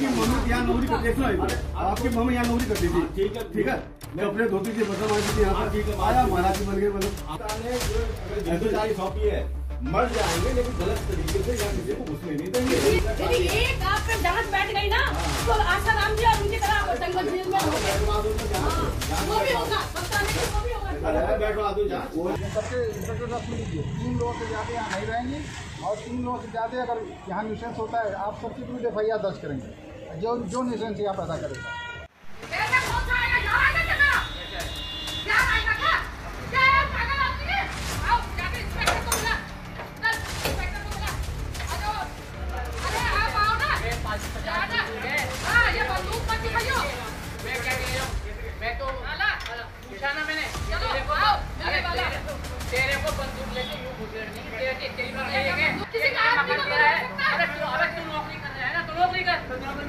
आपकी मम्मी यहाँ नौकरी करती है, आपकी मम्मी यहाँ नौकरी करती थी, ठीक है, मैं अपने धोती से बता मारती थी यहाँ पर आया महाराज बन गए, मतलब सौंपी है, मर जाएंगे लेकिन गलत तरीके से या किसी को घुसने नहीं देंगे। एक आप पे जांच बैठ गई ना तो आसाराम जी और उनकी तरह जंगल जेल में वो भी होगा, पता नहीं वो भी होगा। बैठवा दो जांच। सबके इंस्पेक्टर साहब सुन लीजिए, 3 लोगों से ज्यादा यहाँ नहीं रहेंगे और 3 लोगों से ज्यादा अगर यहाँ न्यूसेंस होता है आप सबके विरुद्ध FIR दर्ज करेंगे, जो न्यूसेंस यहाँ पैदा करेगा। तेरे को बंदूक लेके यूं घुसेड़ नहीं, तेरी बात ये है किसी का हाथ नहीं लगा है। अरे तू नौकरी कर रहा है ना, तू नौकरी कर,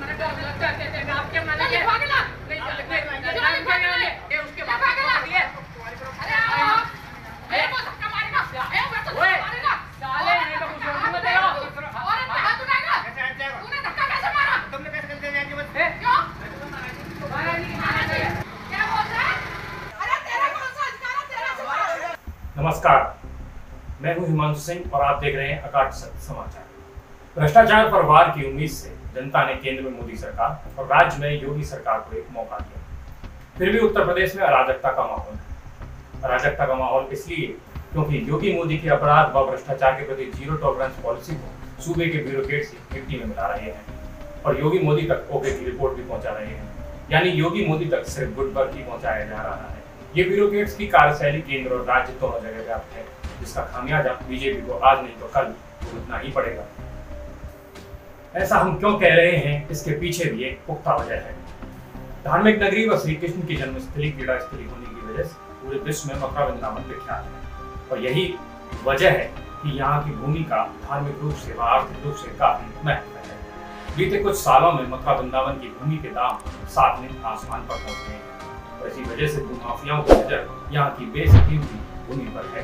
मैंने डर लगता है तेरे आप क्या मानेंगे? ये उसके बाप को दिए। अरे मेरे को धक्का मारेगा, मैं तो मारेगा साले, मेरे को कुछ नहीं बताएगा। और हाथ उठाएगा, तूने धक्का कैसे मारा? तुमने कैसे चलते जाएंगे बस? क्यों मारा नहीं, मारा नहीं, क्या बोल रहा है? अरे तेरा कौन सा अधिकार है तेरा से? नमस्कार, मैं हूं हिमांशु सिंह और आप देख रहे हैं अकाट सत्य समाचार। भ्रष्टाचार पर वार की उम्मीद से जनता ने केंद्र में मोदी सरकार और राज्य में योगी सरकार को एक मौका दिया। फिर भी उत्तर प्रदेश में अराजकता का माहौल है। अराजकता का माहौल इसलिए क्योंकि योगी मोदी के अपराध व भ्रष्टाचार के प्रति जीरो टॉलरेंस पॉलिसी को सूबे के ब्यूरोक्रेट्स मिट्टी में मिला रहे हैं और योगी मोदी तक ओके की रिपोर्ट भी पहुंचा रहे हैं। यानी योगी मोदी तक सिर्फ गुड वर्क ही पहुंचाया जा रहा है। ये ब्यूरोक्रेट्स की कार्यशैली केंद्र और राज्य दोनों जगह व्याप्त है, जिसका खामियाजा बीजेपी को आज नहीं तो कल भुगतना ही पड़ेगा। ऐसा हम क्यों कह रहे हैं, इसके पीछे भी एक पुख्ता वजह है। धार्मिक नगरी व श्री कृष्ण की जन्मस्थली क्रीड़ा स्थली होने की वजह से पूरे विश्व में मथुरा वृंदावन विख्यात है और यही वजह है कि यहाँ की भूमि का धार्मिक रूप से व आर्थिक रूप से काफी महत्व है। बीते कुछ सालों में मथुरा वृंदावन की भूमि के दाम 7वें आसमान पर पहुंच गए हैं और इसी वजह से भूमाफियाओं की नजर यहाँ की बेसकीमती भूमि पर है।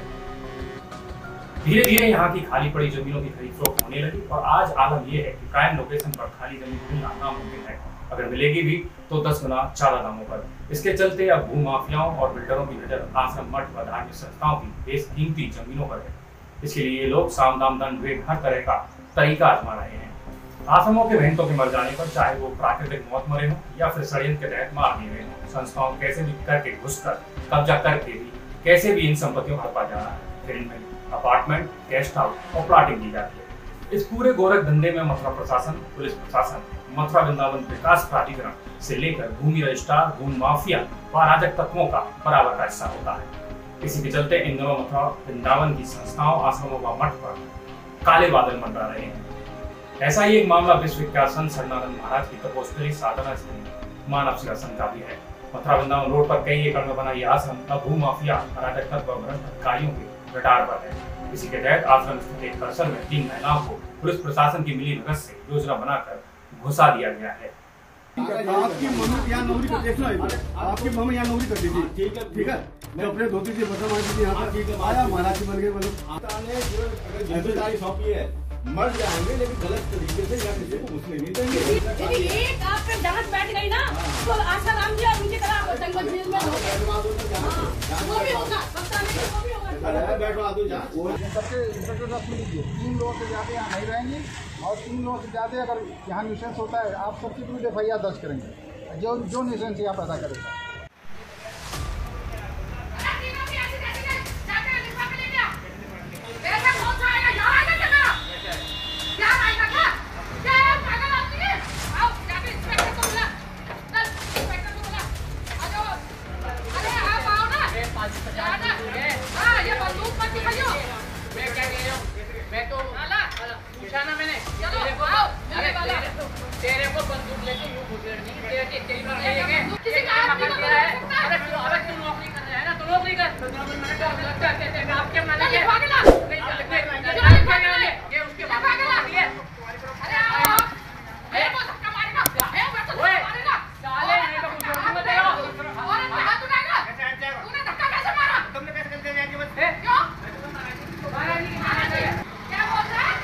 धीरे धीरे यहाँ की खाली पड़ी जमीनों की खरीद फरोख्त होने लगी और आज आलम यह है कि प्राइम लोकेशन पर खाली जमीन मिलना नामुमकिन है। अगर मिलेगी भी तो 10 गुना ज्यादा दामों पर। इसके चलते अब भूमाफियाओं और बिल्डरों की नजर आश्रम मठ व धार्मिक संस्थाओं की बेसकीमती जमीनों पर है। इसके लिए ये लोग साम दाम दंड भेद हर तरह का तरीका आजमा रहे हैं। आश्रमों के महंतों के मर जाने पर चाहे वो प्राकृतिक मौत मरे हो या फिर षड्यंत्र के तहत मार दिए गए हो, संस्थाओं कैसे भी करके घुसकर कब्जा करके भी कैसे भी इन संपत्तियों को हड़पा जा रहा है। फिर इनमें अपार्टमेंट, गेस्ट हाउस और प्लॉटिंग की जाती है। इस पूरे गोरख धंधे में मथुरा प्रशासन, पुलिस प्रशासन, मथुरा वृंदावन विकास प्राधिकरण से लेकर भूमि रजिस्ट्रार, भूमि माफिया व अराजक तत्वों का बराबर का हिस्सा होता है। इसी के चलते इन दिनों मथुरा वृंदावन की संस्थाओं, आश्रमों व मठ पर काले बादल मंडरा रहे हैं। ऐसा ही एक मामला विश्वविख्यात संत सरनानंद महाराज की तपोस्थली साधना स्थली मानव सिंहासन का भी है। मथुरा वृंदावन रोड पर कई एकड़ में बना यह आश्रम अब भूमाफिया, अराजक तत्व व भ्रष्ट अधिकारियों के रडार पर है। इसी के तहत आश्रम स्थित एक परिसर में 3 महिलाओं को पुलिस प्रशासन की मिली भगत से योजना बनाकर घुसा दिया गया है। आपकी मम्मी यहाँ नौकरी करती है, आपकी मम्मी यहाँ नौकरी करती थी, ठीक है, मैं अपने धोती से बता मारती थी यहाँ पर आया महाराज बन गए, मतलब सौंपी है, मर जाएंगे लेकिन गलत तरीके से या किसी को घुसने नहीं देंगे। एक आप पे जांच बैठ गई ना तो आसाराम जी और उनकी तरह जंगल जेल में वो भी होगा, पता नहीं वो भी होगा। बैठवा दो जांच। सबके इंस्पेक्टर साहब सुन लीजिए, 3 लोगों से ज्यादा यहाँ नहीं रहेंगे और 3 लोगों से ज्यादा अगर यहाँ न्यूसेंस होता है आप सबके विरुद्ध FIR दर्ज करेंगे, जो न्यूसेंस यहाँ पैदा करेगा। तेरे को बंदूक लेके यूं घुसेड़ नहीं, तेरी बात ये है किसी का हाथ नहीं लगा है। अरे तू नौकरी कर रहा है ना, तू नौकरी कर, मैंने डर लगता है तेरे आप क्या मानेंगे? ये उसके बाप को दिए। अरे मेरे को धक्का मारेगा, मैं तो मारेगा साले, मेरे को कुछ नहीं बताएगा। और हाथ उठाएगा, तूने धक्का कैसे मारा? तुमने कैसे चलते जाएंगे बस? क्यों मारा नहीं, मारा नहीं, क्या बोल रहा है?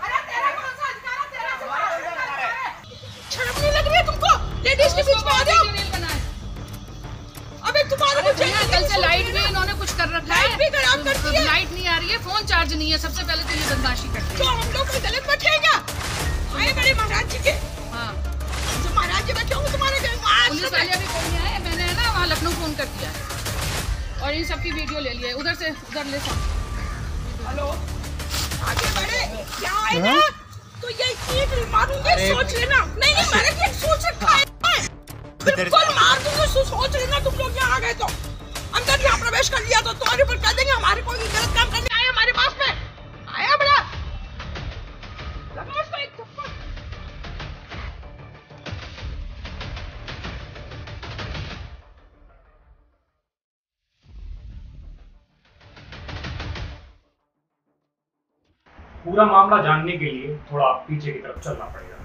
अरे तेरा कौन सा अधिकार है तेरा से? लाइट भी खराब करती है। लाइट नहीं आ रही है, फोन चार्ज नहीं है, सबसे पहले तो ये बदमाशी करती है। तो हम लोग कोई गलत बैठे क्या? आए बड़े महाराज जी के। हाँ, जो महाराज जी बैठे होंगे तुम्हारे घर में। पुलिस वाले अभी कोई नहीं आए, मैंने है ना वहाँ लखनऊ फोन कर दिया और इन सबकी वीडियो ले लिया। उधर से उधर ले सकते। हेलो, आगे बढ़े क्या आए ना तो ये ईंट मारूंगी, सोच लेना। नहीं मैंने ये सोच रखा है, बिल्कुल मार दूंगा। सोच लेना तुम लोग यहाँ आ गए तो अंदर यहाँ प्रवेश कर लिया तो तुम्हारे ऊपर कह देंगे हमारे कोई गलत काम करने आया हमारे पास में आया बड़ा लगा उसको एक थप्पड़। पूरा मामला जानने के लिए थोड़ा पीछे की तरफ चलना पड़ेगा।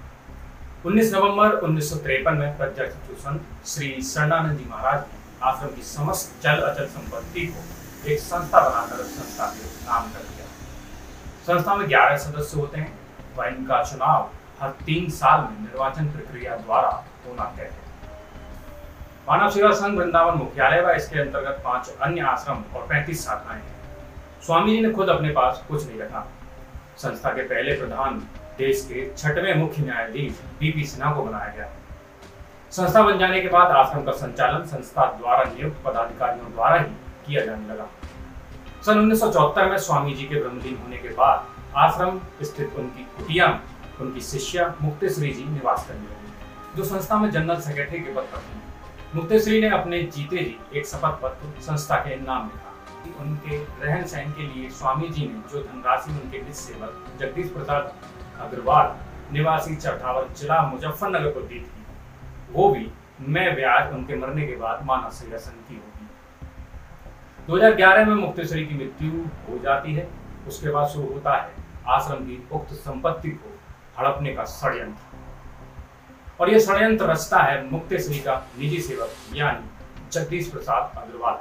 19 नवंबर 1953 में प्रज्ञाचक्षु संत श्री शरणानंद जी महाराज ने आश्रम की समस्त चल अचल संपत्ति को एक संस्था बनाकर संस्था के नाम कर दिया। संस्था में 11 सदस्य होते हैं व इनका चुनाव हर 3 साल में निर्वाचन प्रक्रिया द्वारा होना तय है। मानव सेवा संघ वृंदावन मुख्यालय व इसके अंतर्गत 5 अन्य आश्रम और 35 शाखाएं हैं। स्वामी जी ने खुद अपने पास कुछ नहीं रखा। संस्था के पहले प्रधान देश के 6वें मुख्य न्यायाधीश बीपी सिन्हा को बनाया गया। संस्था बन जाने के बाद आश्रम का संचालन संस्था द्वारा नियुक्त पदाधिकारियों द्वारा ही किया जाने लगा। सन 1974 में स्वामी जी के ब्रह्मलीन होने के बाद आश्रम स्थित उनकी कुटिया में उनकी शिष्या मुक्तेश्वरी जी निवास करने लगी, जो संस्था में जनरल सेक्रेटरी के पद पर थी। मुक्तेश्वरी ने अपने जीते जी एक शपथ पत्र संस्था के नाम लिखा। उनके रहन सहन के लिए स्वामी जी ने जो धनराशि उनके निज सेवक जगदीश प्रसाद अग्रवाल निवासी चरठावल जिला मुजफ्फरनगर को दी थी, वो भी मैं ब्याज उनके मरने के बाद मानव सेवा संघ की होगी। 2011 में मुक्तेश्वरी की मृत्यु हो जाती है। उसके बाद शुरू होता है आश्रम की उक्त संपत्ति को हड़पने का षड्यंत्र, और यह षड्यंत्र रचता है मुक्तेश्वरी का निजी सेवक यानी जगदीश प्रसाद अग्रवाल।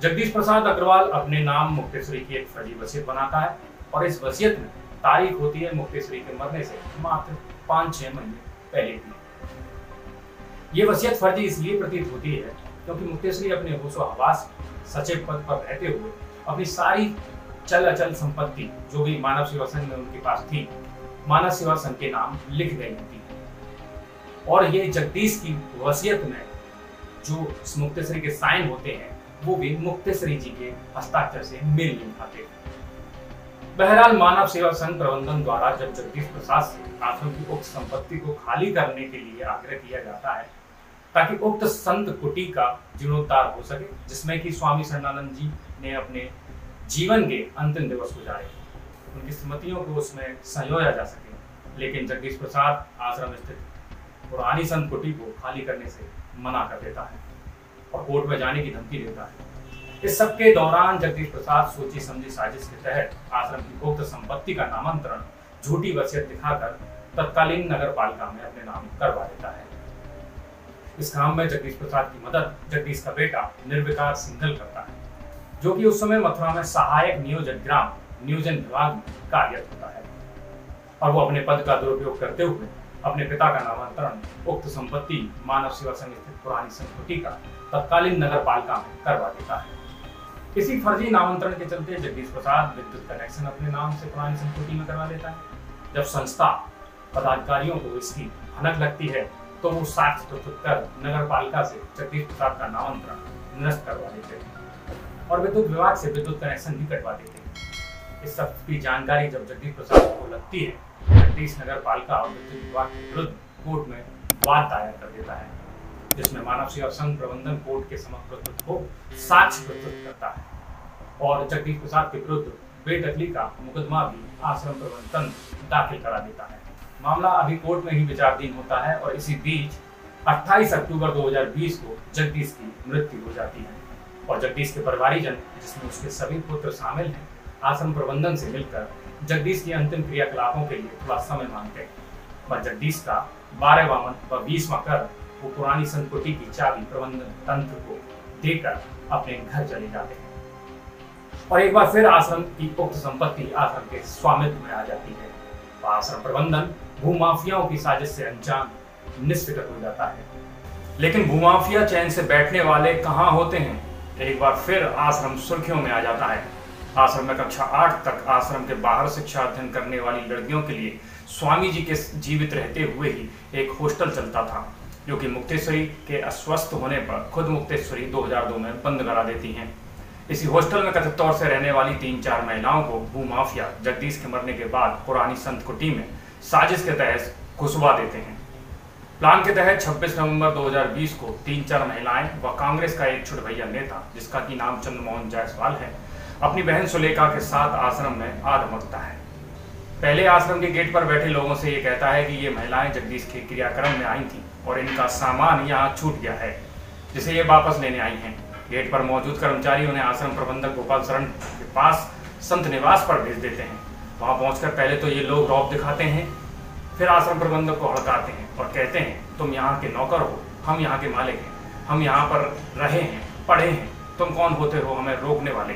जगदीश प्रसाद अग्रवाल अपने नाम मुक्तेश्वरी की एक फर्जी वसीयत बनाता है और इस वसीयत में तारीख होती है मुक्तेश्वरी के मरने से मात्र 5-6 महीने पहले की। ये वसीयत फर्जी इसलिए प्रतीत होती है क्योंकि मुक्तेश्वरी अपने होशो हवास सचिव पद पर रहते हुए अपनी सारी चल अचल संपत्ति जो भी मानव सेवा संघ में उनके पास थी, मानव सेवा संघ के नाम लिख गई होती है। और ये जगदीश की वसीयत में जो मुक्तेश्वरी के साइन होते हैं वो भी मुक्तेश्वरी जी के हस्ताक्षर से मेल नहीं खाते। बहरहाल मानव सेवा संघ प्रबंधन द्वारा जब जगदीश प्रसाद से आश्रम की उक्त संपत्ति को खाली करने के लिए आग्रह किया जाता है ताकि उक्त संत कुटी का जीर्णोद्धार हो सके, जिसमें कि स्वामी शरणानंद जी ने अपने जीवन के अंतिम दिवस गुजारे, उनकी स्मृतियों को उसमें संजोया जा सके, लेकिन जगदीश प्रसाद आश्रम स्थित पुरानी संत कुटी को खाली करने से मना कर देता है और कोर्ट में जाने की धमकी देता है। इस सबके दौरान जगदीश प्रसाद सोची समझी साजिश के तहत आश्रम की उक्त संपत्ति का नामांतरण झूठी वसीयत दिखाकर तत्कालीन नगर पालिका में अपने नाम करवा देता है। इस काम में जगदीश प्रसाद की मदद जगदीश का बेटा निर्विकार सिंघल करता है, जो कि उस समय मथुरा में सहायक नियोजक ग्राम नियोजन विभाग में कार्यरत होता है, और वो अपने पद का दुरुपयोग करते हुए अपने पिता का नामांतरण उक्त संपत्ति मानव सेवा संघ स्थित पुरानी संपत्ति का तत्कालीन नगर पालिका में करवा देता है। इसी फर्जी नामांतरण के चलते जगदीश प्रसाद विद्युत कनेक्शन अपने नाम से पुरानी संपत्ति में करवा लेता है। जब संस्था पदाधिकारियों को इसकी भनक लगती है तो वो साक्ष्य प्रस्तुत कर नगर पालिका से जगदीश प्रसाद का नामांतरण निरस्त करवा देते हैं और विद्युत विभाग से विद्युत कनेक्शन भी कटवा देते हैं। इस सब की जानकारी जब जगदीश प्रसाद को लगती है, जगदीश नगर पालिका और विद्युत विभाग के विरुद्ध कोर्ट में वाद दायर कर देता है, जिसमें मानव सेवा संघ प्रबंधन कोर्ट के समक्ष प्रस्तुत हो साक्ष्य प्रस्तुत करता है और जगदीश प्रसाद के विरुद्ध बेदखली का मुकदमा भी आश्रम प्रबंधन दाखिल करा देता है। मामला अभी कोर्ट में ही विचाराधीन होता है और इसी बीच 28 अक्टूबर 2020 को जगदीश की मृत्यु हो जाती है और जगदीश के परिवारीजन, जिसमें उसके सभी पुत्र शामिल हैं, आश्रम प्रबंधन से मिलकर जगदीश की अंतिम क्रियाकलापों के लिए थोड़ा समय मांगते हैं और जगदीश का 12वां व 20वां कर वो पुरानी संतकुटी की चाबी प्रबंधन तंत्र को देकर अपने घर चले जाते हैं और एक बार फिर आश्रम की उक्त संपत्ति आश्रम के स्वामित्व में आ जाती है। आश्रम प्रबंधन भूमाफियाओं की साजिश से अनजान निष्फिक्र हो जाता है, लेकिन भूमाफिया चैन से बैठने वाले कहाँ होते हैं, एक बार फिर आश्रम सुर्खियों में आ जाता है। आश्रम में कक्षा 8 तक आश्रम के बाहर शिक्षा अध्ययन करने वाली लड़कियों के लिए स्वामी जी के जीवित रहते हुए ही एक हॉस्टल चलता था, जो कि मुक्तेश्वरी के अस्वस्थ होने पर खुद मुक्तेश्वरी 2002 में बंद करा देती हैं। इसी हॉस्टल में कथित तौर से रहने वाली 3-4 महिलाओं को भूमाफिया जगदीश के मरने के बाद पुरानी संत कुटी में साजिश के तहत घुसवा देते हैं। प्लान के तहत 26 नवंबर 2020 को 3-4 महिलाएं व कांग्रेस का एक छुटभैया नेता, जिसका की नाम चंद्रमोहन जायसवाल है, अपनी बहन सुलेखा के साथ आश्रम में आ धमकता है। पहले आश्रम के गेट पर बैठे लोगों से ये कहता है कि ये महिलाएं जगदीश के क्रियाक्रम में आई थी और इनका सामान यहाँ छूट गया है, जिसे ये वापस लेने आई हैं। गेट पर मौजूद कर्मचारी उन्हें आश्रम प्रबंधक गोपाल शरण के पास संत निवास पर भेज देते हैं। वहां पहुंचकर पहले तो ये लोग रौब दिखाते हैं, फिर आश्रम प्रबंधक को हड़काते हैं और कहते हैं, तुम यहाँ के नौकर हो, हम यहाँ के मालिक हैं, हम यहाँ पर रहे हैं, पढ़े हैं, तुम कौन होते हो हमें रोकने वाले?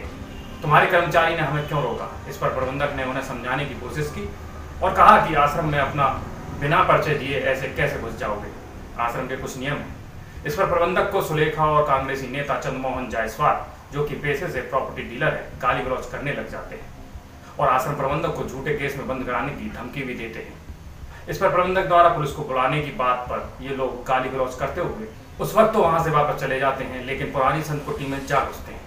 तुम्हारे कर्मचारी ने हमें क्यों रोका? इस पर प्रबंधक ने उन्हें समझाने की कोशिश की और कहा कि आश्रम में अपना बिना परिचय दिए ऐसे कैसे घुस जाओगे, आश्रम के कुछ नियम हैं। इस पर प्रबंधक को सुलेखा और कांग्रेसी नेता चंद्रमोहन जायसवाल, जो कि पेशे से प्रॉपर्टी डीलर है, गाली गलौज करने लग जाते हैं और आश्रम प्रबंधक को झूठे केस में बंद कराने की धमकी भी देते हैं। इस पर प्रबंधक द्वारा पुलिस को बुलाने की बात पर ये लोग गाली गलौज करते हुए उस वक्त तो वहां से वापस चले जाते हैं, लेकिन पुरानी संत कुटी में जा घुसते हैं।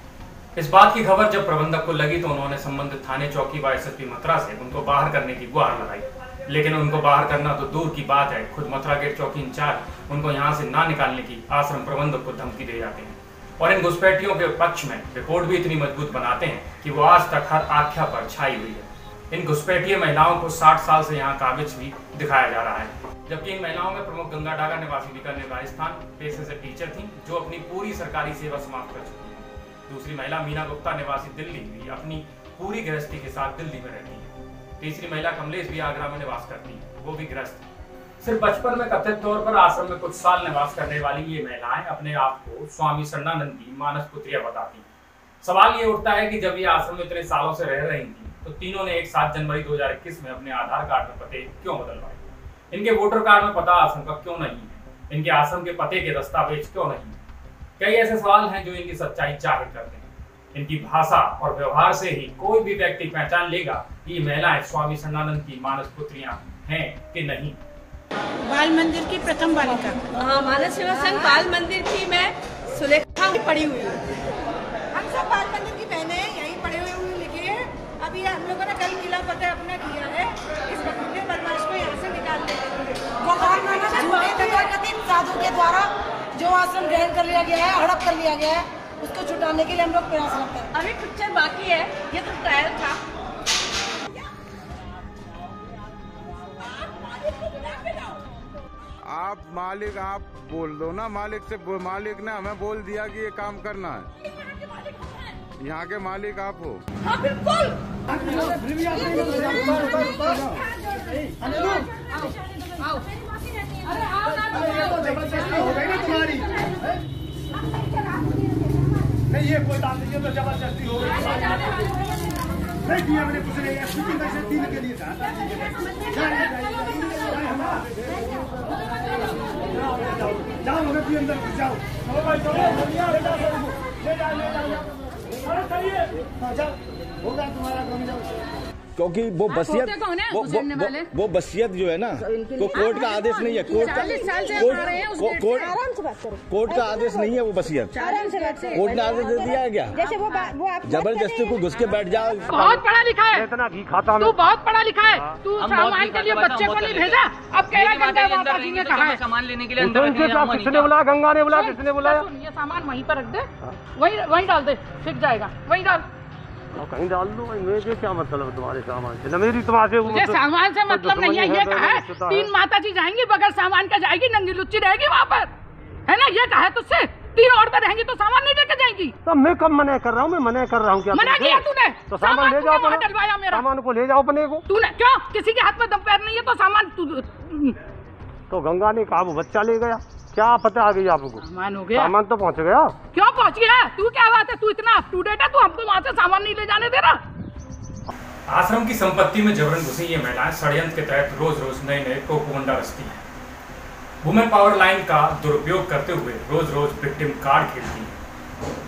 इस बात की खबर जब प्रबंधक को लगी तो उन्होंने संबंधित थाने चौकी व एसएसपी मथुरा से उनको बाहर करने की गुहार लगाई, लेकिन उनको बाहर करना तो दूर की बात है, खुद मथुरा गेट चौकी इंचार्ज उनको यहाँ से ना निकालने की आश्रम प्रबंधक को धमकी दे जाते हैं और इन घुसपैठियों के पक्ष में रिपोर्ट भी इतनी मजबूत बनाते हैं कि वो आज तक हर आख्या पर छाई हुई है। इन घुसपैठिए महिलाओं को 60 साल से यहाँ काबिज भी दिखाया जा रहा है, जबकि इन महिलाओं में प्रमुख गंगा डागा निवासी निकलने राजस्थान पेशे से टीचर थी, जो अपनी पूरी सरकारी सेवा समाप्त कर चुकी है। दूसरी महिला मीना गुप्ता निवासी दिल्ली भी अपनी पूरी गृहस्थी के साथ दिल्ली में रहती है। तीसरी महिला कमलेश भी आगरा में निवास करती है, वो भी गृहस्थ है। सिर्फ बचपन में कथित तौर पर आश्रम में कुछ साल निवास करने वाली ये महिलाएं अपने आप को स्वामी शरणानंद की मानस पुत्रियां बताती हैं। सवाल ये उठता है कि जब ये आश्रम में इतने सालों से रह रही थी तो तीनों ने एक 7 जनवरी 2021 में अपने आधार कार्ड में पते क्यों बदलवाए? इनके वोटर कार्ड में पता आश्रम का क्यों नहीं है? इनके आश्रम के पते के दस्तावेज क्यों नहीं है? कई ऐसे सवाल हैं जो इनकी सच्चाई जाहिर करते हैं। इनकी भाषा और व्यवहार से ही कोई भी व्यक्ति पहचान लेगा कि ये महिलाएं स्वामी शरणानंद की मानस पुत्रियां हैं कि नहीं। बाल मंदिर की प्रथम बालिका। हाँ, मानस सेवा संघ बाल मंदिर की मैं सुलेखा पढ़ी हुई हूँ। हम सब बाल मंदिर की बहनें यहीं पढ़े हुए लिखे हैं। अभी हम लोगों ने कल मिला पता अपना किया है, इस बदमाश बदमाश को यहाँ से निकालने के लिए साधु के द्वारा जो आश्रम ग्रहण कर लिया गया है, हड़प कर लिया गया है, उसको छुटाने के लिए हम लोग प्रयास करते हैं। अभी पिक्चर बाकी है, ये तो ट्रायल था। आप मालिक, आप बोल दो ना मालिक से। मालिक ने हमें बोल दिया कि ये काम करना है। यहाँ के मालिक आप हो। हाँ बिल्कुल। अरे आओ ना, जबरदस्ती हो गई ना तुम्हारी। नहीं, ये कोई बात नहीं, ये तो जबरदस्ती हो गई। नहीं किया मैंने कुछ नहीं, शूटिंग कैसे 3 के लिए था। जाओ भी अंदर जाओ, होगा तुम्हारा काम। जाओ, क्योंकि वो बसियत वो बसियत जो है ना, तो कोर्ट का आदेश नहीं है। कोर्ट का आदेश नहीं है वो बसियत। कोर्ट ने आदेश दे दिया है क्या? जैसे वो जबरदस्ती को घुस के बैठ जाओ। बहुत पढ़ा लिखा है, इतना घी खाता तू बहुत पढ़ा लिखा है, तू सामान के लिए बच्चे को नहीं भेजा। अब कह रहा गंगा माता जी ने कहा है सामान लेने के लिए अंदर। किसने बुलाया? गंगा ने बुलाया। किसने बुलाया? ये सामान वहीं पर रख दे, वहीं डाल दे, फिक जाएगा, वहीं डाल। कहीं डाल दो। मेरे क्या मतलब है तुम्हारे सामान से? मेरी तुम्हारे मुझे सामान से मतलब नहीं है। ये कहा है 3 माता जी जाएंगी, बगैर सामान का जाएगी, नंगी लुच्ची रहेगी वहाँ पर, है ना? ये कहा है तुझसे 3 औरतें रहेंगी तो सामान नहीं लेके जाएंगी। तो मैं कब मना कर रहा हूँ? मैं मना कर रहा हूँ क्या? मना किया तूने? तो सामान ले जाओ, डलवाया मेरा सामान को ले जाओ अपने को। तूने क्यों? किसी के हाथ में दम पैर नहीं है तो सामान तो गंगा ने कहा वो बच्चा ले गया। क्या पता आ गई आपको? सामान हो गया, सामान तो पहुंच गया। क्यों पहुंच गया? तू क्या बात है? तू इतना अप टू डेट है, तू हमको वहाँ से सामान नहीं ले जाने दे रहा। आश्रम की संपत्ति में जबरन घुसी ये महिलाएं षड्यंत्र के तहत रोज रोज नए नए प्रोपोगंडा रचती हैं। वुमेन पावर लाइन का दुरुपयोग करते हुए रोज रोज विक्टिम कार्ड खेलती हैं।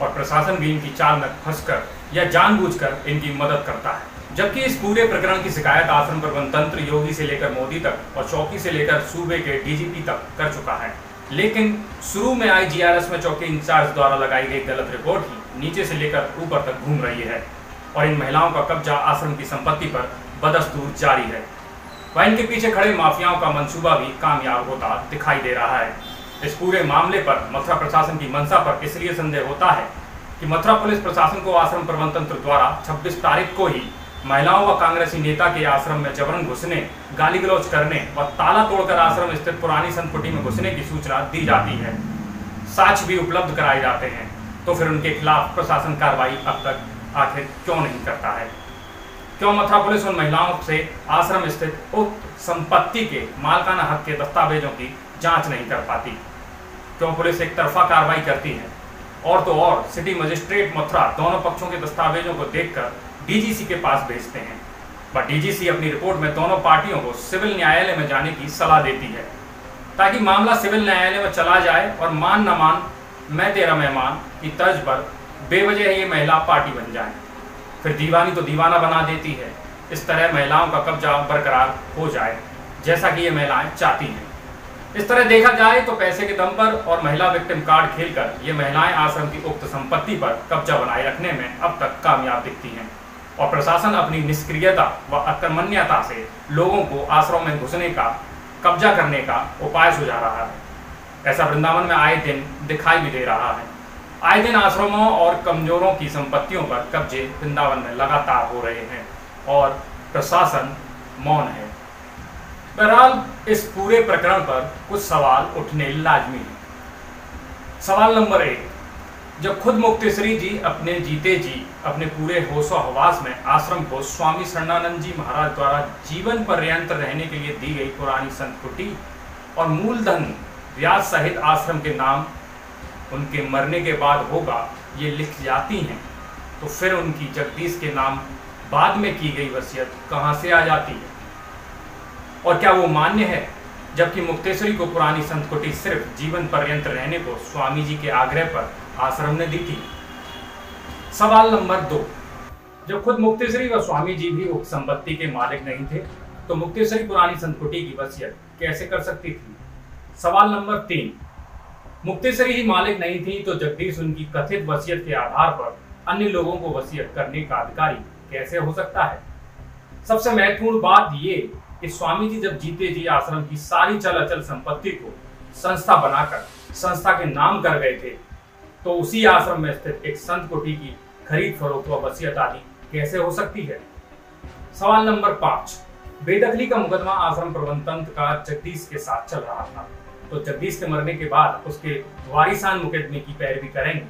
और प्रशासन भी इनकी चाल में फंसकर या जानबूझकर इनकी मदद करता है। जबकि इस पूरे प्रकरण की शिकायत आश्रम प्रबंधन तंत्र योगी से लेकर मोदी तक और चौकी से लेकर सूबे के डीजीपी तक कर चुका है, लेकिन शुरू में IGRS में चौकी इंचार्ज द्वारा लगाई गई गलत रिपोर्ट ही नीचे से लेकर ऊपर तक घूम रही है और इन महिलाओं का कब्जा आश्रम की संपत्ति पर बदस्तूर जारी है। वह इनके पीछे खड़े माफियाओं का मंसूबा भी कामयाब होता दिखाई दे रहा है। इस पूरे मामले पर मथुरा प्रशासन की मंशा पर इसलिए संदेह होता है कि मथुरा पुलिस प्रशासन को आश्रम प्रबंधन तंत्र द्वारा 26 तारीख को ही महिलाओं व कांग्रेसी नेता के आश्रम में जबरन घुसने, गाली गलौज करने व ताला तोड़कर आश्रम स्थित पुरानी संतकुटी में घुसने की सूचना दी जाती है। साक्ष्य भी उपलब्ध कराए जाते हैं, तो फिर उनके खिलाफ प्रशासन कार्रवाई अब तक आखिर क्यों नहीं करता है? क्यों मथुरा पुलिस उन महिलाओं से आश्रम स्थित उक्त संपत्ति के मालकाना हक के दस्तावेजों की जांच नहीं कर पाती? क्यों पुलिस एक तरफा कार्रवाई करती है और तो और सिटी मजिस्ट्रेट मथुरा दोनों पक्षों के दस्तावेजों को देखकर डीजीसी के पास भेजते हैं, पर डीजीसी अपनी रिपोर्ट में दोनों पार्टियों को सिविल न्यायालय में जाने की सलाह देती है ताकि मामला सिविल न्यायालय में चला जाए और मान न मान मैं तेरा मेहमान की तर्ज पर बेवजह ये महिला पार्टी बन जाए। फिर दीवानी तो दीवाना बना देती है। इस तरह महिलाओं का कब्जा बरकरार हो जाए जैसा कि ये महिलाएं चाहती हैं। इस तरह देखा जाए तो पैसे के दम पर और महिला विक्टिम कार्ड खेलकर ये महिलाएं आश्रम की उक्त संपत्ति पर कब्जा बनाए रखने में अब तक कामयाब दिखती हैं और प्रशासन अपनी निष्क्रियता व अकर्मण्यता से लोगों को आश्रम में घुसने का, कब्जा करने का उपाय सुझा रहा है। ऐसा वृंदावन में आए दिन दिखाई भी दे रहा है। आए दिन आश्रमों और कमजोरों की संपत्तियों पर कब्जे वृंदावन में लगातार हो रहे हैं और प्रशासन मौन है। बहरहाल इस पूरे प्रकरण पर कुछ सवाल उठने लाजमी है। सवाल नंबर 1, जब खुद मुक्तेश्वरी जी अपने जीते जी अपने पूरे होशो हवास में आश्रम को स्वामी शरणानंद जी महाराज द्वारा जीवन पर्यंत रहने के लिए दी गई पुरानी संतकुटी और मूलधन ब्याज सहित आश्रम के नाम उनके मरने के बाद होगा ये लिख जाती हैं, तो फिर उनकी जगदीश के नाम बाद में की गई वसीयत कहां से आ जाती है? और क्या वो मान्य है जबकि मुक्तेश्वरी को पुरानी संतकुटी सिर्फ जीवन पर्यंत रहने को स्वामी जी के आग्रह पर आश्रम ने दी थी? सवाल नंबर 2, जब खुद मुक्तेश्वरी व स्वामी जी भी उक्त संपत्ति के मालिक नहीं थे तो मुक्तेश्वरी पुरानी संतकुटी की वसीयत कैसे कर सकती थी? सवाल नंबर 3, मुक्तेश्वरी ही मालिक नहीं थी तो जगदीश उनकी कथित वसीयत के आधार पर अन्य लोगों को वसीयत करने का अधिकारी कैसे हो सकता है? सबसे महत्वपूर्ण बात ये कि स्वामी जी जब जीते जी आश्रम की सारी चल अचल संपत्ति को संस्था बनाकर संस्था के नाम कर गए थे, तो उसी आश्रम में स्थित एक संत कोठी की खरीद फरोख्त व वसीयत आदि कैसे हो सकती है? सवाल नंबर 5, बेदखली का मुकदमा आश्रम प्रबंधन तंत्र का जगदीश के साथ चल रहा था, तो जगदीश के मरने के बाद उसके वारिसान मुकदमे की पैरवी करेंगे,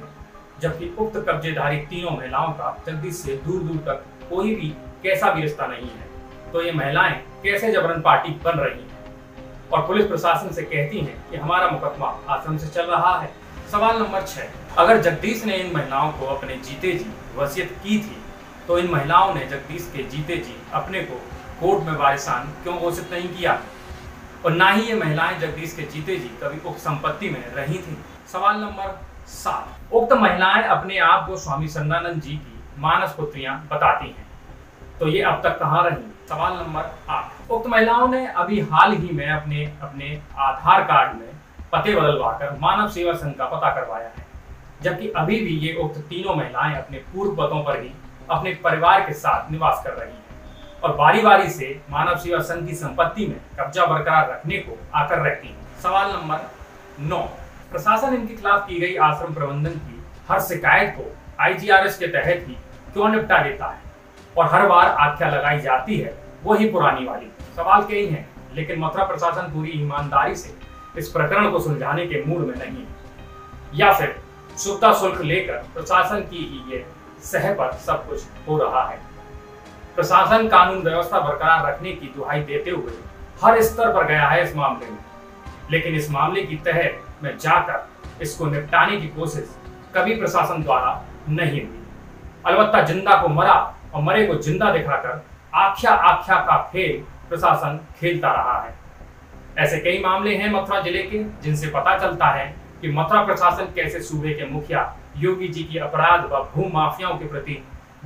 जबकि उक्त कब्जेधारी तीनों महिलाओं का जगदीश से दूर दूर तक कोई भी कैसा भी रिश्ता नहीं है, तो ये महिलाएं कैसे जबरन पार्टी बन रही हैं और पुलिस प्रशासन से कहती हैं कि हमारा मुकदमा आश्रम से चल रहा है? सवाल नंबर 6, अगर जगदीश ने इन महिलाओं को अपने जीते जी वसीयत की थी तो इन महिलाओं ने जगदीश के जीते जी अपने को कोर्ट में वारिसान क्यों घोषित नहीं किया और ना ही ये महिलाएं जगदीश के जीते जी कभी उक्त संपत्ति में रही थी? सवाल नंबर 7, उक्त महिलाएं अपने आप को स्वामी शरणानंद जी की मानस पुत्रियां बताती हैं, तो ये अब तक कहाँ रही? सवाल नंबर 8, उक्त महिलाओं ने अभी हाल ही में अपने आधार कार्ड में पते बदलवाकर मानव सेवा संघ का पता करवाया है, जबकि अभी भी ये उक्त तीनों महिलाएं अपने पूर्व पदों पर ही अपने परिवार के साथ निवास कर रही हैं और बारी बारी से मानव सेवा संघ की संपत्ति में कब्जा बरकरार रखने को आकर रहती हैं। सवाल नंबर 9, प्रशासन इनके खिलाफ की गई आश्रम प्रबंधन की हर शिकायत को IGRS के तहत ही क्यों निपटा देता है और हर बार आख्या लगाई जाती है वही पुरानी वाली? सवाल कई हैं, लेकिन मथुरा प्रशासन पूरी ईमानदारी से इस प्रकरण को सुलझाने के मूड में नहीं है या फिर सुविधा शुल्क लेकर प्रशासन की ही ये सह पर सब कुछ हो रहा है। प्रशासन कानून व्यवस्था बरकरार रखने की दुहाई देते हुए हर स्तर पर गया है इस मामले में, लेकिन इस मामले की तह में जाकर इसको निपटाने की कोशिश कभी प्रशासन द्वारा नहीं हुई। अलबत्ता जिंदा को मरा और मरे को जिंदा दिखाकर आख्या का खेल प्रशासन खेलता रहा है। ऐसे कई मामले हैं मथुरा जिले के जिनसे पता चलता है कि मथुरा प्रशासन कैसे सूबे के मुखिया योगी जी की अपराध व भू माफियाओं के प्रति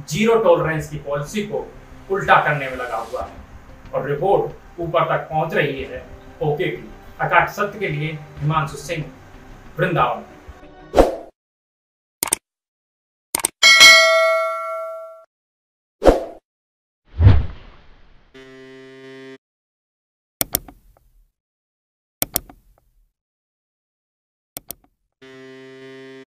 जीरो टॉलरेंस की पॉलिसी को उल्टा करने में लगा हुआ है और रिपोर्ट ऊपर तक पहुंच रही है ओके की। अकाट सत्य के लिए हिमांशु सिंह, वृंदावन।